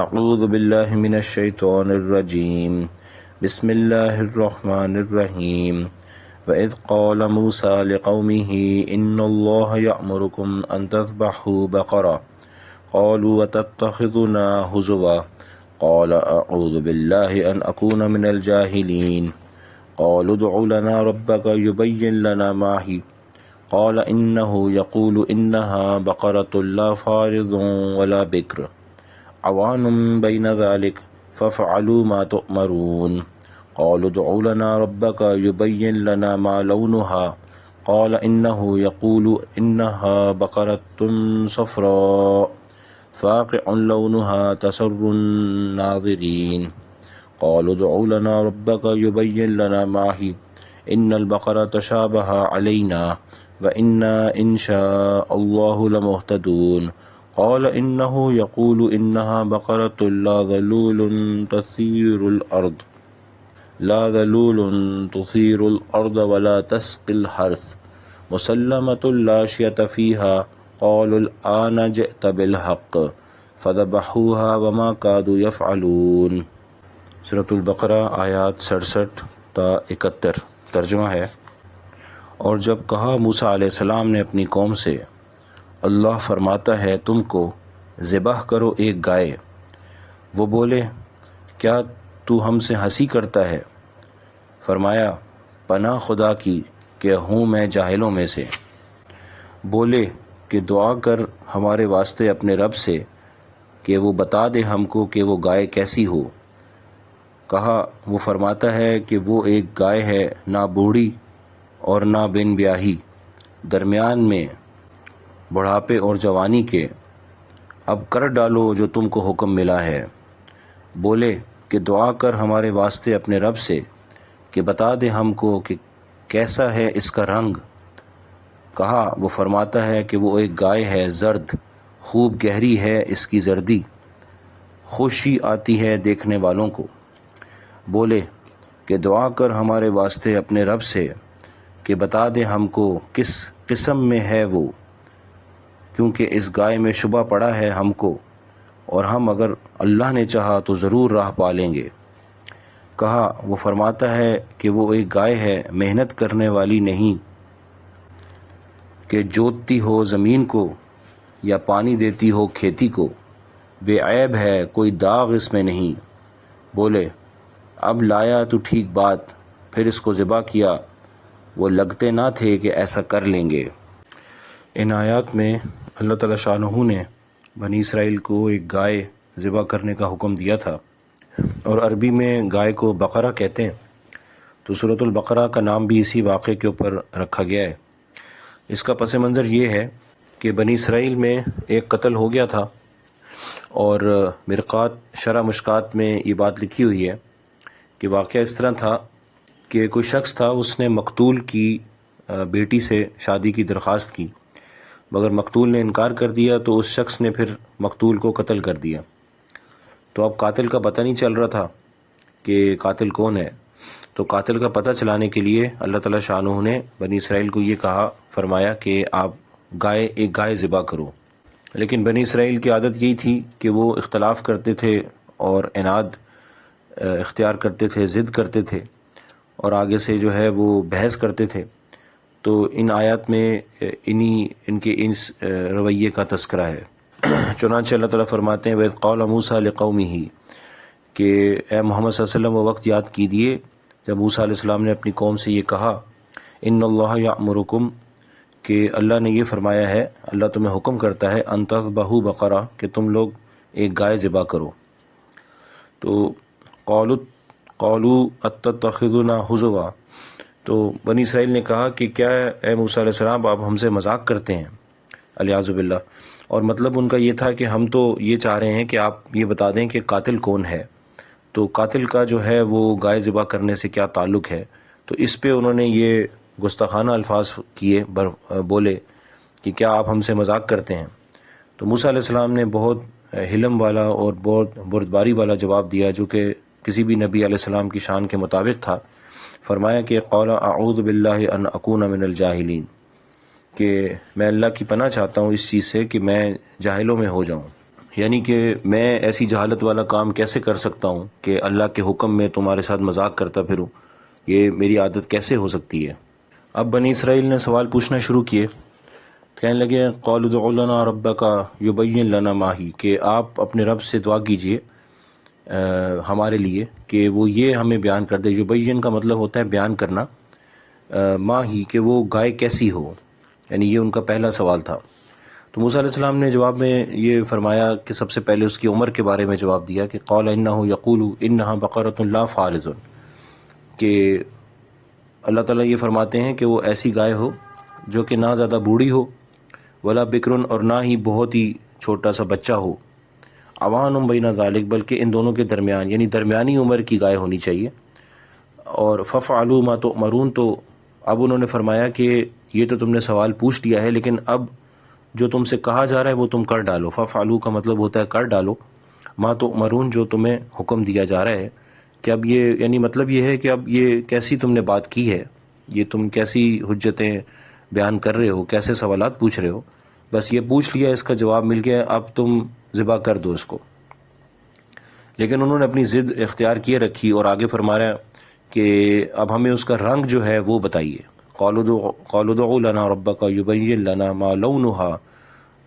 اعوذ باللہ من الشیطان الرجیم بسم اللہ الرحمن الرحیم وَإِذْ قَالَ مُوسَى لِقَوْمِهِ إِنَّ اللَّهَ يَأْمُرُكُمْ أَن تَذْبَحُوا بَقَرَةً قَالُوا وَتَتَّخِذُنَا هُزُوًا قَالَ أَعُوذُ بِاللَّهِ أَنْ أَكُونَ مِنَ الْجَاهِلِينَ قَالُوا ادْعُ لَنَا رَبَّكَ يُبَيِّن لَنَا مَا هِيَ قَالَ إِنَّهُ يَقُولُ إِنَّهَا بَقَرَةٌ لَا فَارِضٌ وَلَا بِكْرٌ عَوَانٌ بَيْنَ ذَلِكَ فَافْعَلُوا مَا تُؤْمَرُونَ قَالُوا ادْعُ لَنَا رَبَّكَ يُبَيِّن لَنَا مَا لَوْنُهَا قَالَ إِنَّهُ يَقُولُ إِنَّهَا بَقَرَةٌ صَفْرَاءُ فَاقِعٌ لَوْنُهَا تَسُرُّ النَّاظِرِينَ قَالُوا ادْعُ لَنَا رَبَّكَ يُبَيِّن لَنَا مَا هِيَ إِنَّ الْبَقَرَةَ تَشَابَهَ عَلَيْنَا وَإِنَّا إِنْ شَاءَ اللَّهُ لَمُهْتَدُونَ قال إنه يقول إنها بقرة لا ذلول تثير الأرض ولا تسقي الحرث مسلمة لا شية فيها قالوا الآن جئت بالحق فذبحوها وما كادوا يفعلون۔ سورۃ البقرہ آیات 67 تا 71۔ ترجمہ ہے، اور جب کہا موسیٰ علیہ السلام نے اپنی قوم سے، اللہ فرماتا ہے تم کو ذبح کرو ایک گائے۔ وہ بولے، کیا تو ہم سے ہنسی کرتا ہے؟ فرمایا، پناہ خدا کی کہ ہوں میں جاہلوں میں سے۔ بولے کہ دعا کر ہمارے واسطے اپنے رب سے کہ وہ بتا دے ہم کو کہ وہ گائے کیسی ہو۔ کہا، وہ فرماتا ہے کہ وہ ایک گائے ہے، نہ بوڑھی اور نہ بن بیاہی، درمیان میں، بڑھاپے اور جوانی کے، اب کر ڈالو جو تم کو حکم ملا ہے۔ بولے کہ دعا کر ہمارے واسطے اپنے رب سے کہ بتا دے ہم کو کہ کیسا ہے اس کا رنگ۔ کہا، وہ فرماتا ہے کہ وہ ایک گائے ہے، زرد، خوب گہری ہے اس کی زردی، خوشی آتی ہے دیکھنے والوں کو۔ بولے کہ دعا کر ہمارے واسطے اپنے رب سے کہ بتا دے ہم کو کس قسم میں ہے وہ، کیونکہ اس گائے میں شبہ پڑا ہے ہم کو، اور ہم اگر اللہ نے چاہا تو ضرور راہ پا لیں گے۔ کہا، وہ فرماتا ہے کہ وہ ایک گائے ہے، محنت کرنے والی نہیں، کہ جوتتی ہو زمین کو یا پانی دیتی ہو کھیتی کو، بے عیب ہے، کوئی داغ اس میں نہیں۔ بولے، اب لایا تو ٹھیک بات، پھر اس کو ذبح کیا، وہ لگتے نہ تھے کہ ایسا کر لیں گے۔ ان آیات میں اللہ تعالیٰ شانہ نے بنی اسرائیل کو ایک گائے ذبح کرنے کا حکم دیا تھا، اور عربی میں گائے کو بقرہ کہتے ہیں، تو سورۃ البقرہ کا نام بھی اسی واقعے کے اوپر رکھا گیا ہے۔ اس کا پس منظر یہ ہے کہ بنی اسرائیل میں ایک قتل ہو گیا تھا، اور مرقات شرح مشکات میں یہ بات لکھی ہوئی ہے کہ واقعہ اس طرح تھا کہ کوئی شخص تھا، اس نے مقتول کی بیٹی سے شادی کی درخواست کی، مگر مقتول نے انکار کر دیا، تو اس شخص نے پھر مقتول کو قتل کر دیا۔ تو اب قاتل کا پتہ نہیں چل رہا تھا کہ قاتل کون ہے، تو قاتل کا پتہ چلانے کے لیے اللہ تعالیٰ شانہ نے بنی اسرائیل کو یہ کہا، فرمایا کہ آپ ایک گائے ذبح کرو۔ لیکن بنی اسرائیل کی عادت یہی تھی کہ وہ اختلاف کرتے تھے اور عناد اختیار کرتے تھے، ضد کرتے تھے، اور آگے سے جو ہے وہ بحث کرتے تھے۔ تو ان آیات میں ان کے اس رویے کا تذکرہ ہے۔ چنانچہ اللہ تعالیٰ فرماتے ہیں، وَإِذْ قَالَ مُوسَى لِقَوْمِهِ کہ اے محمد صلی اللہ علیہ وسلم وہ وقت یاد کیجیے جب موسیٰ علیہ السلام نے اپنی قوم سے یہ کہا، إِنَّ اللَّهَ يَأْمُرُكُمْ کہ اللہ نے یہ فرمایا ہے، اللہ تمہیں حکم کرتا ہے، أَن تَذْبَحُوا بَقَرَةً کہ تم لوگ ایک گائے ذبح کرو۔ تو قَالُوا أَتَتَّخِذُنَا هُزُوًا تو بنی اسرائیل نے کہا کہ کیا اے موسیٰ علیہ السلام آپ ہم سے مذاق کرتے ہیں، الیاذ باللہ۔ اور مطلب ان کا یہ تھا کہ ہم تو یہ چاہ رہے ہیں کہ آپ یہ بتا دیں کہ قاتل کون ہے، تو قاتل کا جو ہے وہ گائے ذبح کرنے سے کیا تعلق ہے۔ تو اس پہ انہوں نے یہ گستاخانہ الفاظ کیے، بولے کہ کیا آپ ہم سے مذاق کرتے ہیں۔ تو موسیٰ علیہ السلام نے بہت حلم والا اور بہت بردباری والا جواب دیا، جو کہ کسی بھی نبی علیہ السلام کی شان کے مطابق تھا۔ فرمایا کہ قال اعوذ باللہ ان اکون من الجاہلین کہ میں اللہ کی پناہ چاہتا ہوں اس چیز سے کہ میں جاہلوں میں ہو جاؤں۔ یعنی کہ میں ایسی جہالت والا کام کیسے کر سکتا ہوں کہ اللہ کے حکم میں تمہارے ساتھ مذاق کرتا پھروں، یہ میری عادت کیسے ہو سکتی ہے؟ اب بنی اسرائیل نے سوال پوچھنا شروع کیے، کہنے لگے قالوا ادع لنا ربک یبین لنا ما ہی، کہ آپ اپنے رب سے دعا کیجئے ہمارے لیے کہ وہ یہ ہمیں بیان کر دے۔ یبین کا مطلب ہوتا ہے بیان کرنا، ما ہی کہ وہ گائے کیسی ہو، یعنی یہ ان کا پہلا سوال تھا۔ تو موسیٰ علیہ السلام نے جواب میں یہ فرمایا کہ سب سے پہلے اس کی عمر کے بارے میں جواب دیا کہ قال انہ یقول انہا بقرۃ لا فارض، کہ اللہ تعالیٰ یہ فرماتے ہیں کہ وہ ایسی گائے ہو جو کہ نہ زیادہ بوڑھی ہو، ولا بکرن اور نہ ہی بہت ہی چھوٹا سا بچہ ہو، عوان بین ذالک بلکہ ان دونوں کے درمیان، یعنی درمیانی عمر کی گائے ہونی چاہیے۔ اور ففعلوا ما تؤمرون، تو اب انہوں نے فرمایا کہ یہ تو تم نے سوال پوچھ لیا ہے، لیکن اب جو تم سے کہا جا رہا ہے وہ تم کر ڈالو۔ ففعلوا کا مطلب ہوتا ہے کر ڈالو، ما تؤمرون جو تمہیں حکم دیا جا رہا ہے، کہ اب یہ یعنی مطلب یہ ہے کہ اب یہ کیسی تم نے بات کی ہے، یہ تم کیسی حجتیں بیان کر رہے ہو، کیسے سوالات پوچھ رہے ہو، بس یہ پوچھ لیا، اس کا جواب مل گیا، اب تم ذبح کر دو اس کو۔ لیکن انہوں نے اپنی ضد اختیار کیے رکھی اور آگے فرما رہا ہے کہ اب ہمیں اس کا رنگ جو ہے وہ بتائیے۔ قالوا ادع لنا ربک یبین لنا ما لونھا،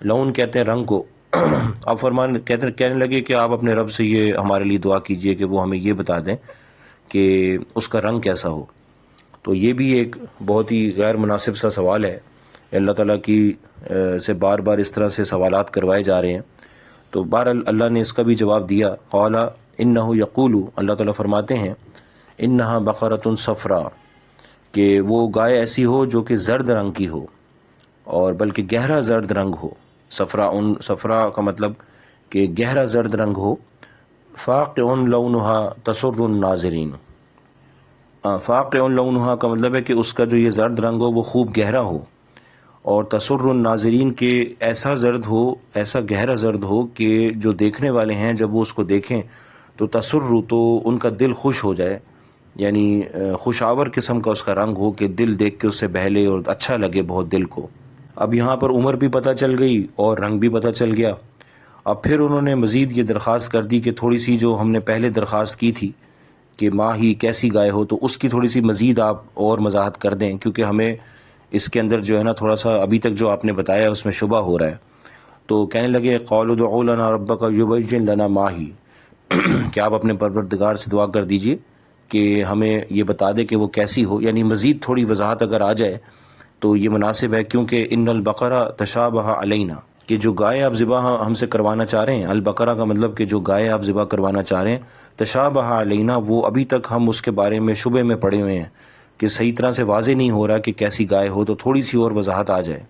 لون کہتے ہیں رنگ کو۔ اب کہنے لگے کہ آپ اپنے رب سے یہ ہمارے لیے دعا کیجئے کہ وہ ہمیں یہ بتا دیں کہ اس کا رنگ کیسا ہو۔ تو یہ بھی ایک بہت ہی غیر مناسب سا سوال ہے، اللہ تعالیٰ کی سے بار بار اس طرح سے سوالات کروائے جا رہے ہیں۔ تو بہرحال اللہ نے اس کا بھی جواب دیا، قال انہ یقول، اللہ تعالیٰ فرماتے ہیں انہا بقرۃ صفرا، کہ وہ گائے ایسی ہو جو کہ زرد رنگ کی ہو، اور بلکہ گہرا زرد رنگ ہو۔ صفرا کا مطلب کہ گہرا زرد رنگ ہو۔ فاقع لونھا تسر الناظرین، فاقع لونھا کا مطلب ہے کہ اس کا جو یہ زرد رنگ ہو وہ خوب گہرا ہو، اور تسر الناظرین کے ایسا زرد ہو، ایسا گہرا زرد ہو کہ جو دیکھنے والے ہیں جب وہ اس کو دیکھیں تو تسر، تو ان کا دل خوش ہو جائے، یعنی خوشاور قسم کا اس کا رنگ ہو کہ دل دیکھ کے اس سے بہلے اور اچھا لگے بہت دل کو۔ اب یہاں پر عمر بھی پتہ چل گئی اور رنگ بھی پتہ چل گیا۔ اب پھر انہوں نے مزید یہ درخواست کر دی کہ تھوڑی سی جو ہم نے پہلے درخواست کی تھی کہ ماں ہی کیسی گائے ہو، تو اس کی تھوڑی سی مزید آپ اور وضاحت کر دیں، کیونکہ ہمیں اس کے اندر جو ہے نا تھوڑا سا ابھی تک جو آپ نے بتایا اس میں شبہ ہو رہا ہے۔ تو کہنے لگے قالوا ادع لنا ربک یبین لنا ما ہی، کہ آپ اپنے پروردگار سے دعا کر دیجئے کہ ہمیں یہ بتا دے کہ وہ کیسی ہو، یعنی مزید تھوڑی وضاحت اگر آ جائے تو یہ مناسب ہے، کیونکہ ان البقرہ تشابہ علینا، کہ جو گائے آپ ذبح ہم سے کروانا چاہ رہے ہیں، البقرہ کا مطلب کہ جو گائے آپ ذبح کروانا چاہ رہے ہیں، تشابہ علینا، وہ ابھی تک ہم اس کے بارے میں شبے میں پڑے ہوئے ہیں کہ صحیح طرح سے واضح نہیں ہو رہا کہ کیسی گائے ہو، تو تھوڑی سی اور وضاحت آ جائے۔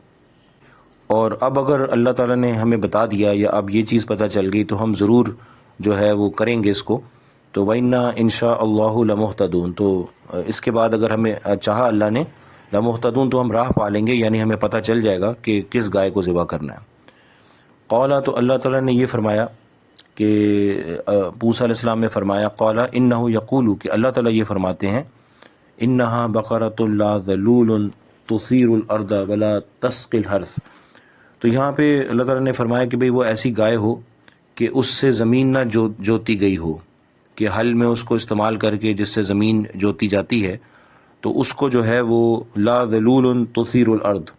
اور اب اگر اللہ تعالیٰ نے ہمیں بتا دیا یا اب یہ چیز پتہ چل گئی تو ہم ضرور جو ہے وہ کریں گے اس کو۔ تو وَإِنَّا إِن شَاءَ اللَّهُ لَمُهْتَدُونَ، تو اس کے بعد اگر ہمیں چاہا اللہ نے، لَمُهْتَدُونَ، تو ہم راہ پا لیں گے، یعنی ہمیں پتہ چل جائے گا کہ کس گائے کو ذبح کرنا ہے۔ قَالَ، تو اللہ تعالیٰ نے یہ فرمایا کہ موسیٰ علیہ السلام نے فرمایا، قَالَ إِنَّهُ يَقُولُ، کہ اللہ تعالیٰ یہ فرماتے ہیں، إِنَّهَا بَقَرَةٌ لَا ذَلُولٌ تُثِيرُ الْأَرْضَ وَلَا تَسْقِي الْحَرْثَ۔ تو یہاں پہ اللہ تعالیٰ نے فرمایا کہ بھئی وہ ایسی گائے ہو کہ اس سے زمین نہ جوتی گئی ہو، کہ حل میں اس کو استعمال کر کے جس سے زمین جوتی جاتی ہے، تو اس کو جو ہے وہ لا ذلول تثیر الارض،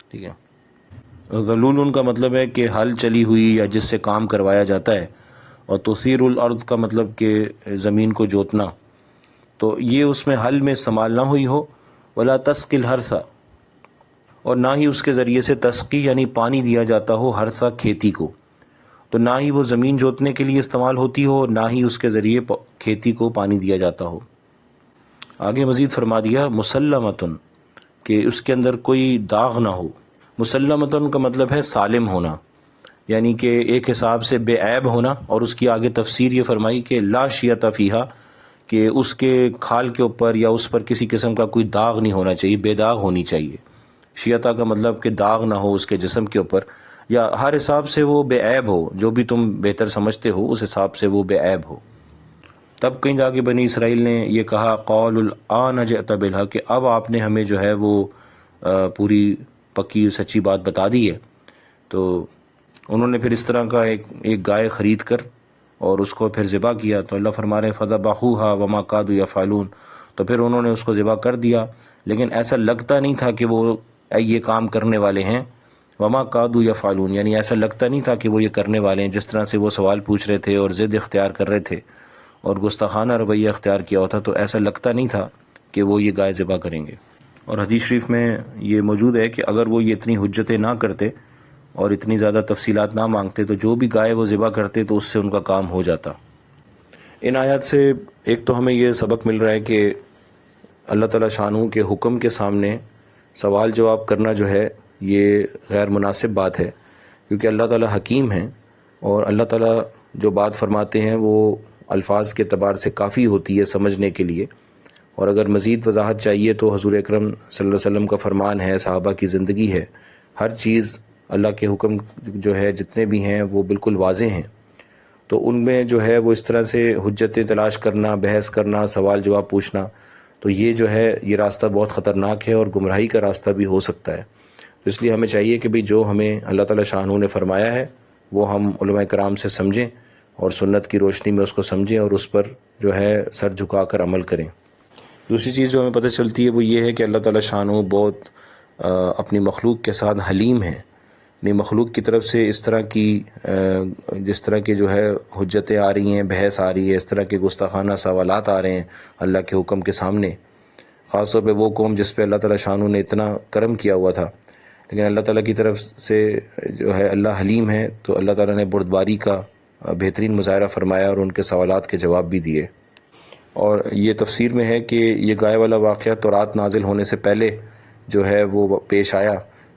ٹھیک ہے۔ ذلول کا مطلب ہے کہ حل چلی ہوئی یا جس سے کام کروایا جاتا ہے، اور تثیر الارض کا مطلب کہ زمین کو جوتنا، تو یہ اس میں حل میں استعمال نہ ہوئی ہو، ولا تسقی الحرث، اور نہ ہی اس کے ذریعے سے تسقی یعنی پانی دیا جاتا ہو حرث کھیتی کو، تو نہ ہی وہ زمین جوتنے کے لیے استعمال ہوتی ہو، نہ ہی اس کے ذریعے کھیتی کو پانی دیا جاتا ہو۔ آگے مزید فرما دیا مسلمتن، کہ اس کے اندر کوئی داغ نہ ہو۔ مسلمتن کا مطلب ہے سالم ہونا، یعنی کہ ایک حساب سے بے عیب ہونا، اور اس کی آگے تفسیر یہ فرمائی کہ لا شیۃ فیہا، کہ اس کے کھال کے اوپر یا اس پر کسی قسم کا کوئی داغ نہیں ہونا چاہیے، بے داغ ہونی چاہیے۔ شیعہ کا مطلب کہ داغ نہ ہو اس کے جسم کے اوپر، یا ہر حساب سے وہ بے عیب ہو، جو بھی تم بہتر سمجھتے ہو اس حساب سے وہ بے عیب ہو۔ تب کہیں جا کے بنی اسرائیل نے یہ کہا قال الآن جئت بالحق، کہ اب آپ نے ہمیں جو ہے وہ پوری پکی سچی بات بتا دی ہے۔ تو انہوں نے پھر اس طرح کا ایک گائے خرید کر اور اس کو پھر ذبح کیا، تو اللہ فرما رہے ہیں فَذَبَحُوهَا وَمَا كَادُوا يَفْعَلُونَ، تو پھر انہوں نے اس کو ذبح کر دیا، لیکن ایسا لگتا نہیں تھا کہ وہ یہ کام کرنے والے ہیں۔ وَمَا كَادُوا يَفْعَلُونَ یعنی ایسا لگتا نہیں تھا کہ وہ یہ کرنے والے ہیں، جس طرح سے وہ سوال پوچھ رہے تھے اور ضد اختیار کر رہے تھے اور گستاخانہ رویہ اختیار کیا ہوتا، تو ایسا لگتا نہیں تھا کہ وہ یہ گائے ذبح کریں گے۔ اور حدیث شریف میں یہ موجود ہے کہ اگر وہ یہ اتنی حجتیں نہ کرتے اور اتنی زیادہ تفصیلات نہ مانگتے تو جو بھی گائے وہ ذبح کرتے تو اس سے ان کا کام ہو جاتا۔ ان آیات سے ایک تو ہمیں یہ سبق مل رہا ہے کہ اللہ تعالیٰ شانہ کے حکم کے سامنے سوال جواب کرنا جو ہے یہ غیر مناسب بات ہے، کیونکہ اللہ تعالیٰ حکیم ہیں اور اللہ تعالیٰ جو بات فرماتے ہیں وہ الفاظ کے اعتبار سے کافی ہوتی ہے سمجھنے کے لیے، اور اگر مزید وضاحت چاہیے تو حضور اکرم صلی اللہ علیہ وسلم کا فرمان ہے، صحابہ کی زندگی ہے، ہر چیز اللہ کے حکم جو ہے جتنے بھی ہیں وہ بالکل واضح ہیں، تو ان میں جو ہے وہ اس طرح سے حجتیں تلاش کرنا، بحث کرنا، سوال جواب پوچھنا، تو یہ جو ہے یہ راستہ بہت خطرناک ہے اور گمراہی کا راستہ بھی ہو سکتا ہے۔ تو اس لیے ہمیں چاہیے کہ بھی جو ہمیں اللہ تعالیٰ شانہ نے فرمایا ہے وہ ہم علماء کرام سے سمجھیں اور سنت کی روشنی میں اس کو سمجھیں اور اس پر جو ہے سر جھکا کر عمل کریں۔ دوسری چیز جو ہمیں پتہ چلتی ہے وہ یہ ہے کہ اللہ تعالیٰ شانہ بہت اپنی مخلوق کے ساتھ حلیم ہے، یعنی مخلوق کی طرف سے اس طرح کی جس طرح کی جو ہے حجتیں آ رہی ہیں، بحث آ رہی ہے، اس طرح کے گستاخانہ سوالات آ رہے ہیں اللہ کے حکم کے سامنے، خاص طور پہ وہ قوم جس پہ اللہ تعالیٰ شانہ نے اتنا کرم کیا ہوا تھا، لیکن اللہ تعالیٰ کی طرف سے جو ہے اللہ حلیم ہے، تو اللہ تعالیٰ نے بردباری کا بہترین مظاہرہ فرمایا اور ان کے سوالات کے جواب بھی دیے۔ اور یہ تفسیر میں ہے کہ یہ گائے والا واقعہ تورات نازل ہونے سے پہلے جو ہے وہ پیش آیا،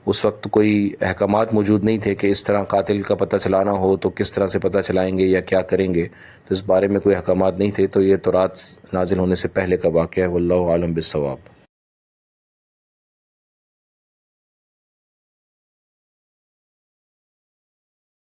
اس وقت کوئی احکامات موجود نہیں تھے کہ اس طرح قاتل کا پتہ چلانا ہو تو کس طرح سے پتہ چلائیں گے یا کیا کریں گے، تو اس بارے میں کوئی احکامات نہیں تھے، تو یہ تورات نازل ہونے سے پہلے کا واقعہ ہے، واللہ عالم بالصواب۔